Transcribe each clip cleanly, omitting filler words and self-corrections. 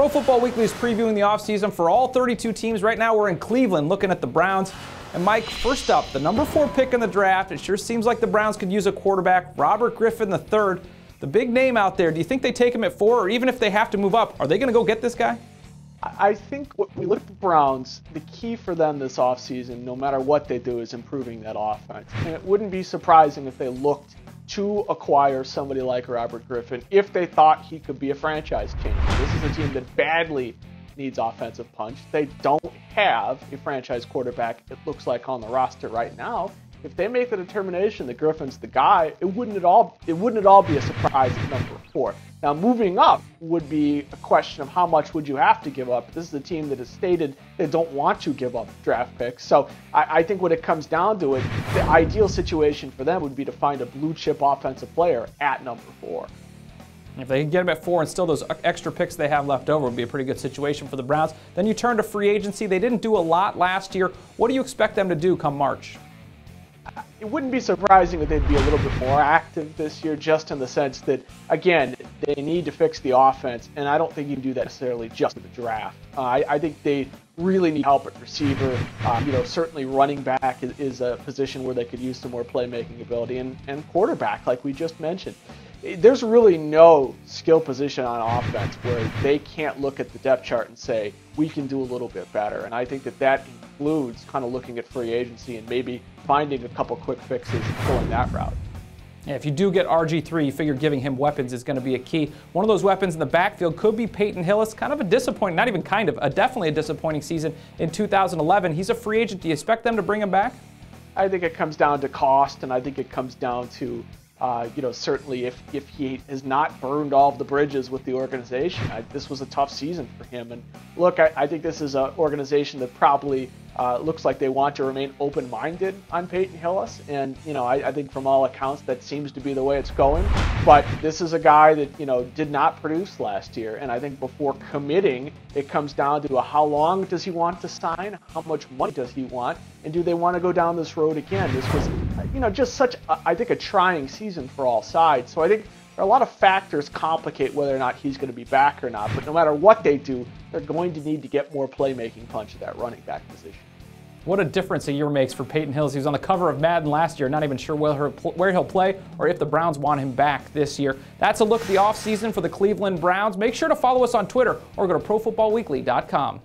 Pro Football Weekly is previewing the offseason for all 32 teams. Right now we're in Cleveland looking at the Browns. And Mike, first up, the number 4 pick in the draft. It sure seems like the Browns could use a quarterback, Robert Griffin III. The big name out there. Do you think they take him at 4, or even if they have to move up, are they going to go get this guy? I think when we look at the Browns, the key for them this offseason, no matter what they do, is improving that offense. And it wouldn't be surprising if they looked to acquire somebody like Robert Griffin if they thought he could be a franchise changer. This is a team that badly needs offensive punch. They don't have a franchise quarterback, it looks like, on the roster right now. If they make the determination that Griffin's the guy, it wouldn't at all be a surprise at number 4. Now, moving up would be a question of how much would you have to give up. This is a team that has stated they don't want to give up draft picks. So I think when it comes down to it, the ideal situation for them would be to find a blue chip offensive player at number 4. If they can get him at 4 and still those extra picks they have left over would be a pretty good situation for the Browns. Then you turn to free agency. They didn't do a lot last year. What do you expect them to do come March? It wouldn't be surprising that they'd be a little bit more active this year, just in the sense that, again, they need to fix the offense, and I don't think you can do that necessarily just in the draft. I think they really need help at receiver. Certainly running back is a position where they could use some more playmaking ability, and quarterback, like we just mentioned. There's really no skill position on offense where they can't look at the depth chart and say, we can do a little bit better. And I think that includes kind of looking at free agency and maybe finding a couple quick fixes and going that route. Yeah, if you do get RG3, you figure giving him weapons is going to be a key. One of those weapons in the backfield could be Peyton Hillis. Kind of a disappointing, not even kind of, definitely a disappointing season in 2011. He's a free agent. Do you expect them to bring him back? I think it comes down to cost, and I think it comes down to certainly if he has not burned all of the bridges with the organization. This was a tough season for him. And look, I think this is an organization that probably looks like they want to remain open-minded on Peyton Hillis. And, I think from all accounts that seems to be the way it's going. But this is a guy that, did not produce last year. And I think before committing, it comes down to how long does he want to sign? How much money does he want? And do they want to go down this road again? This was, just such, I think, a trying season for all sides. So I think there are a lot of factors complicate whether or not he's going to be back or not. But no matter what they do, they're going to need to get more playmaking punch at that running back position. What a difference a year makes for Peyton Hillis. He was on the cover of Madden last year, not even sure where he'll play or if the Browns want him back this year. That's a look at the offseason for the Cleveland Browns. Make sure to follow us on Twitter or go to ProFootballWeekly.com.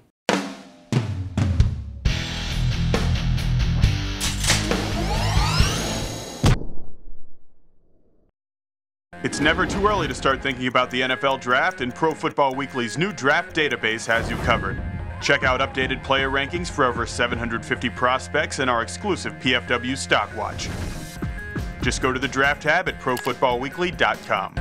It's never too early to start thinking about the NFL Draft, and Pro Football Weekly's new draft database has you covered. Check out updated player rankings for over 750 prospects and our exclusive PFW Stock Watch. Just go to the Draft tab at ProFootballWeekly.com.